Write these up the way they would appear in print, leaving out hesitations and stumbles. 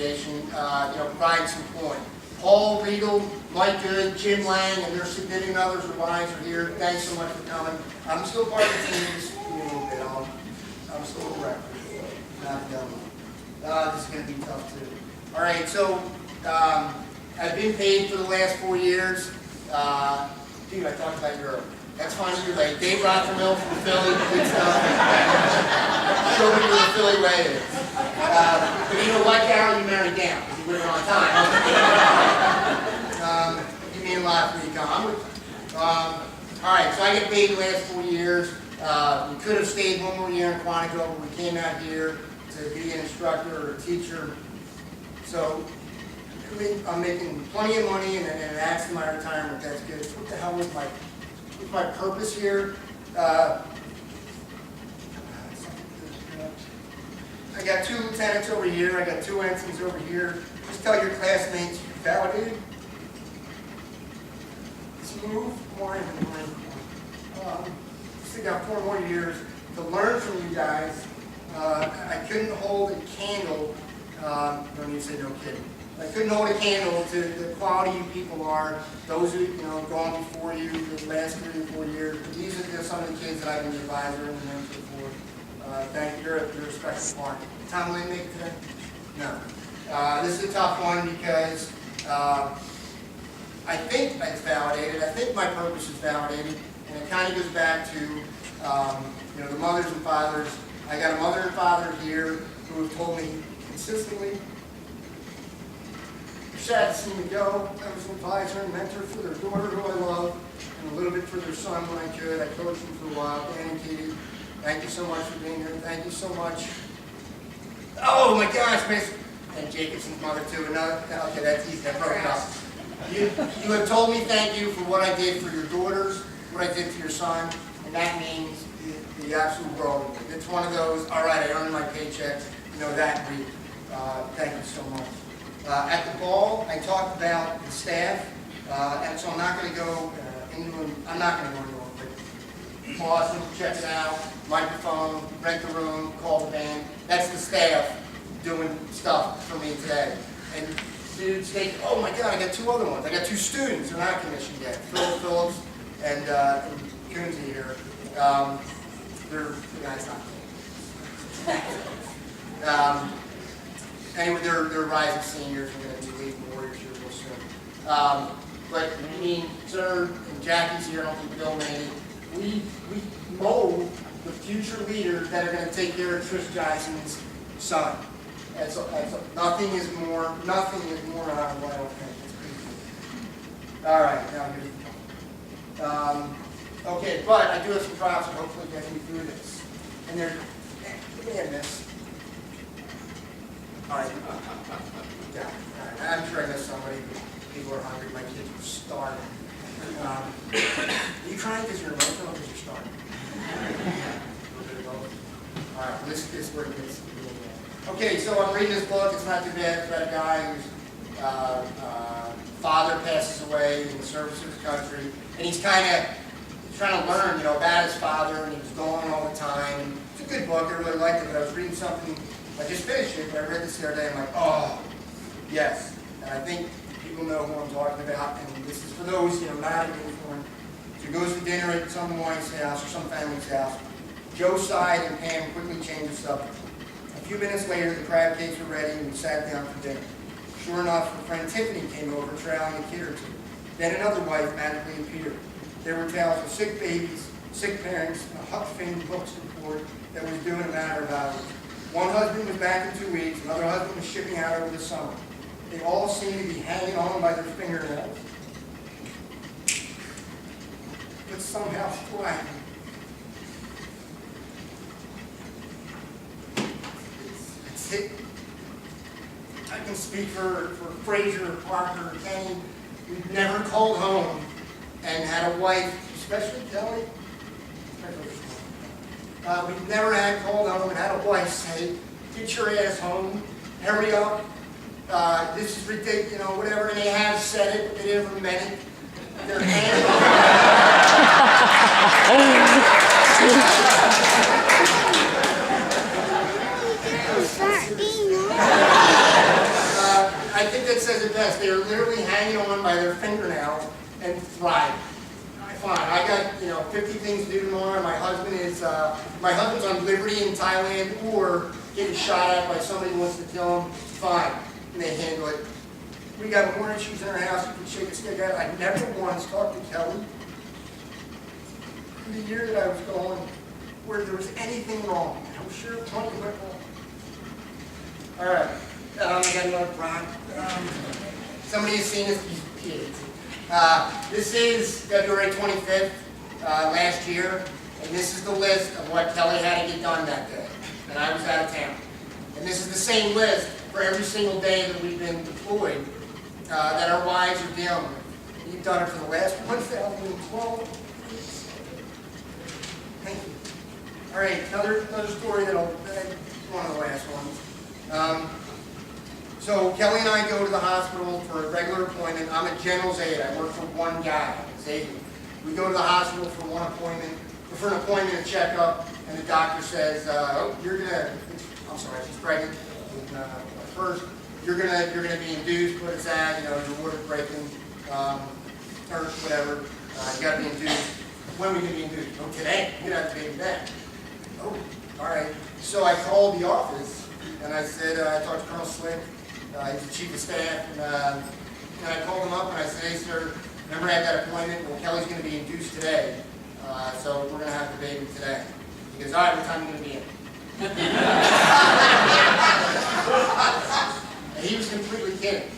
Association, providing support. Paul Riedel, Mike Good, Jim Lang, and their significant others or wives are here. Thanks so much for coming. I'm still part of the team. Just give me a little bit. I'm still a director. Not done. This is going to be tough too. All right, so I've been paid for the last 4 years. Dude, I talked about Europe. That's fine if you're late. Dave Rothermill from Philly. Show me where the Philly way is. But you know what, Carol? You married down because you went on time. You mean a lot for me to come. I'm with you. All right, so I get paid the last 4 years. We could have stayed one more year in Quantico, but we came out here to be an instructor or a teacher. So I'm making plenty of money, and that's my retirement. That's good. What the hell was my purpose here? I got 2 lieutenants over here. I got 2 ensigns over here. Just tell your classmates you're validated. Let's move more in the Marine Corps. Still got 4 more years to learn from you guys. I couldn't hold a candle. Don't need to say no kidding. I couldn't hold a candle to the quality you people are. Those who gone before you the last 3 or 4 years. But these are just some of the kids that I've been the advisor and mentor for. Thank you. You're a special part. Tom Lynn make it today? No. This is a tough one because I think it's validated. I think my purpose is validated, and it kind of goes back to the mothers and fathers. I got a mother and father here who have told me consistently. Sad to see me go. I was an advisor and mentor for their daughter, who I love, and a little bit for their son when I could. I coached them for a while. Dan and Katie, thank you so much for being here. Thank you so much. Oh my gosh, Miss. And Jacobson's mother too. Okay, that's easy. I broke it up. You have told me thank you for what I did for your daughters, what I did for your son, and that means the absolute world. It's one of those, all right, I earned my paycheck, that week. Thank you so much. At the ball, I talked about the staff, and so I'm not going to go into them. I'm not going to go into them, but pause them, check it out, microphone, rent the room, call the band. That's the staff doing stuff for me today. And dudes think, oh my God, I got 2 other ones. I got 2 students who are not commissioned yet. Phil Phillips and Coonsy here. They're guys not. Anyway, they're rising seniors. We're going to be leading Warriors here real soon. But I mean, sir, and Jackie's here. I don't think Bill made it. We mold the future leaders that are going to take care of Trish Jason's son. Nothing is more out of what I don't think. It's pretty cool. All right, now here's okay, but I do have some props and hopefully get me through this. And they're, give me a miss. All right. Yeah. All right. I'm sure I missed somebody. People are hungry. My kids were starving. Are you crying because you're emotional or because you're starving? A little bit of both. All right. This is where it gets a little bad. Okay, so I'm reading this book. It's not too bad. It's about a guy whose father passes away in the service of his country, and he's trying to learn, about his father, and he was gone all the time. And it's a good book. I really liked it, but I was reading something. I just finished it, but I read this the other day. I'm like, oh, yes. And I think people know who I'm talking about. And this is for those, not in uniform. So he goes to dinner at some wife's house or some family's house. Joe sighed and Pam quickly changed the subject. A few minutes later, the crab cakes were ready and we sat down for dinner. Sure enough, her friend Tiffany came over, trailing a kid or 2. Then another wife magically appeared. There were tales of sick babies, sick parents, and a Huck Finn books report that was due in a matter of hours. One husband was back in 2 weeks, another husband was shipping out over the summer. They all seemed to be hanging on by their fingernails. But somehow flat. It's it. I can speak for Fraser, Parker, Kenny. We've never called home and had a wife, especially Kelly. We've never had called home and had a wife say, get your ass home, hurry up, this is ridiculous, whatever, and they have said it, but they never meant it. Their hands that says it best. They are literally hanging on by their fingernails and thriving. Fine, I got 50 things to do tomorrow. My husband's on liberty in Thailand or getting shot at by somebody who wants to kill him. Fine, and they handle it. We got more issues in our house. You can shake a stick at. I never once talked to Kelly in the year that I was gone where there was anything wrong. And I'm sure plenty went wrong. All right, I got another product. Somebody has seen this. This is February 25th last year, and this is the list of what Kelly had to get done that day, and I was out of town. And this is the same list for every single day that we've been deployed that our wives are dealing with. You've done it for the last 1,012 weeks. Thank you. All right, another story one of the last ones. So Kelly and I go to the hospital for a regular appointment. I'm a general's aide. I work for one guy, Xavier. We go to the hospital for an appointment, a checkup, and the doctor says, "Oh, I'm sorry, she's pregnant. First, you're gonna be induced. What is that? Your water breaking, or whatever. You got to be induced. When are we gonna be induced? Oh, today. You're gonna have to be back. Oh, all right. So I called the office and I said, I talked to Colonel Slick. He's the chief of staff, and I called him up and I said, "Hey, sir, remember I had that appointment? Well, Kelly's going to be induced today, so we're going to have the baby today." He goes, "All right, what time are you going to be in?" And he was completely kidding.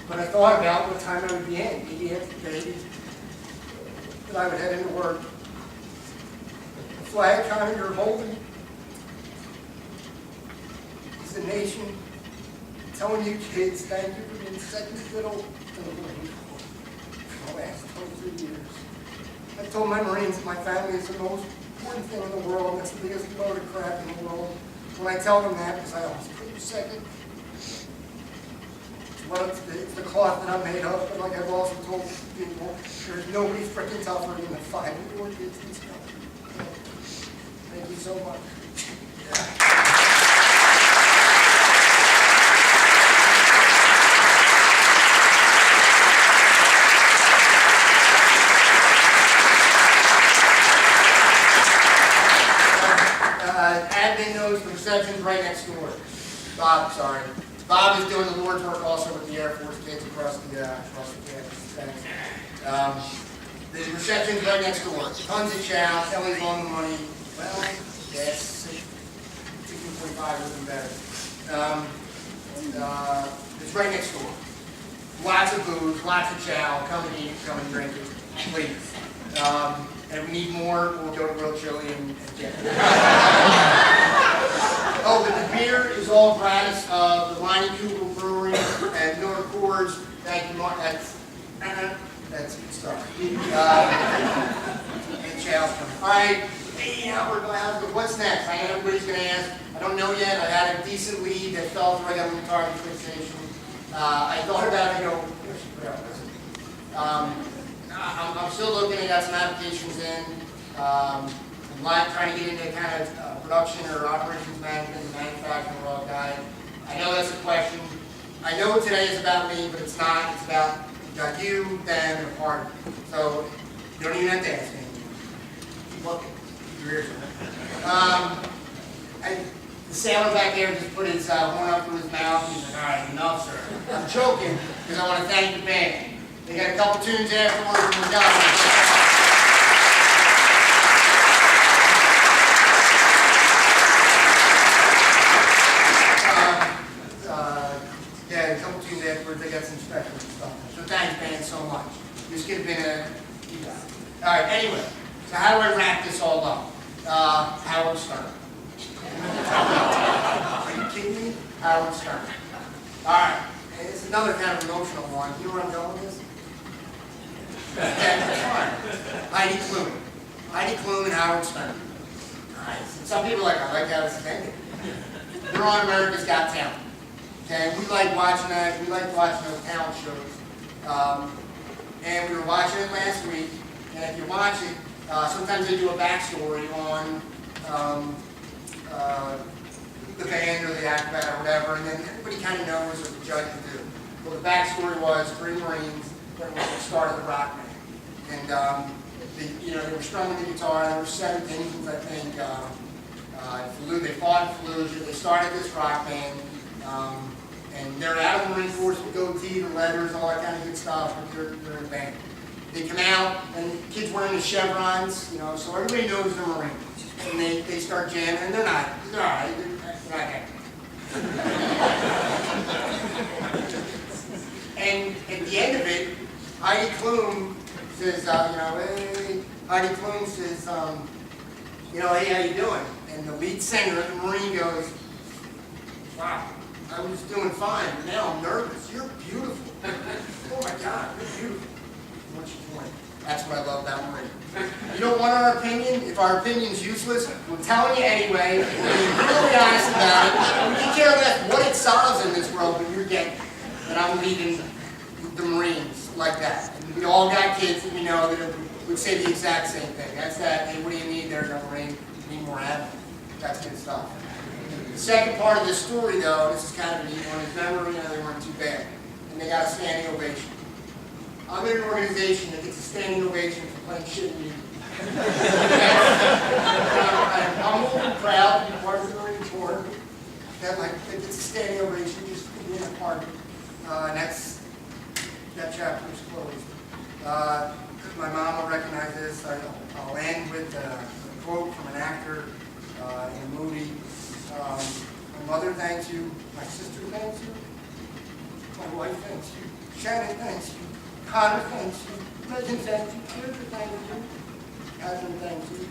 But I thought about what time I would be in. Maybe after the baby, that I would head into work. The flag kind you're holding is the nation telling you kids, thank you for being second fiddle to the Marine Corps for the last 23 years. I told my Marines that my family is the most important thing in the world, and it's the biggest load of crap in the world. When I tell them that, because I always put you second, it's the cloth that I'm made of, but like I've also told people, there's nobody freaking tougher than the 5-year-old kids in this country. Thank you so much. Admin knows the reception's right next door. Bob is doing the Lord's work also with the Air Force kids across the campus. The reception's right next door. Tons of chow. Kelly's on the money. Well, yes, 16.5 would be better. It's right next door. Lots of booze, lots of chow. Come and eat, come and drink it, please. And if we need more, we'll go to Grilled Chili and get it. Oh, but the beer is all gratis. The Lonnie Kugel Brewery and Miller Coors. Thank you, Mark. That's good stuff. And chow's coming. All right. Hey, Albert, what's next? I know everybody's going to ask. I don't know yet. I had a decent lead that fell through. I got a little target fixation. I thought about it. I'm still looking. I got some applications in. I'm trying to get into kind of production or operations management and manufacturing raw guy. I know that's a question. I know today is about me, but it's not. It's about you, them, and a party. So you don't even have to ask me. Keep looking. Keep your ears open. The sailor back there just put his horn up through his mouth. He's like, "All right, enough, sir." I'm joking because I want to thank the band. They got a couple tunes afterwards and we're done. Yeah, a couple tunes afterwards. They got some special stuff. So thanks, band, so much. This could have been all right, anyway. So how do I wrap this all up? Howard Stern. Are you kidding me? Howard Stern. All right. And it's another kind of emotional one. You know where I'm going with this? Heidi Klum and Howard Stern. Nice. And some people are like, "I like how it's ended." They're on America's Got Talent. Okay, we like watching that. We like watching those talent shows. And we were watching it last week. And if you watch it, sometimes they do a backstory on the band or the acrobat or whatever, and then everybody kind of knows what the judge would do. Well, the backstory was 3 Marines that was the start of the rock band. And they were strumming the guitar. There were 7 engines, I think. They fought in Fallujah. They started this rock band. And they're out of the Marine Force with goatees and letters and all that kind of good stuff, but they're in a band. They come out, and the kids wearing the chevrons, so everybody knows they're Marines. And they start jamming, and they're not. They're all right. They're not happy. And at the end of it, Heidi Klum says, Heidi Klum says, hey, how you doing? And the lead singer of the Marine goes, wow, I was doing fine, but now I'm nervous. You're beautiful. Oh my God, you're beautiful. What's your point? That's what I love about Marine. You don't want our opinion? If our opinion's useless, we're telling you anyway. We're being really honest about it. We can care less what it solves in this world, but you're getting it. And I'm leading the Marines like that. And we all got kids that we know that would say the exact same thing. That's that, hey, what do you need? There's a Marine. You need more ammo. That's good stuff. The second part of this story, though, this is kind of a neat one, is memory, they weren't too bad. And they got a standing ovation. I'm in an organization that gets a standing ovation for playing shit music. I'm humbled and proud to be part of the Marine Corps that gets a standing ovation just for being a part of it. And that chapter is closed. My mom will recognize this. I'll end with a quote from an actor in a movie. My mother thanks you. My sister thanks you. My wife thanks you. Shannon thanks you. Connor thanks you. Legend thanks you. Kirk thanks you. Catherine thanks you.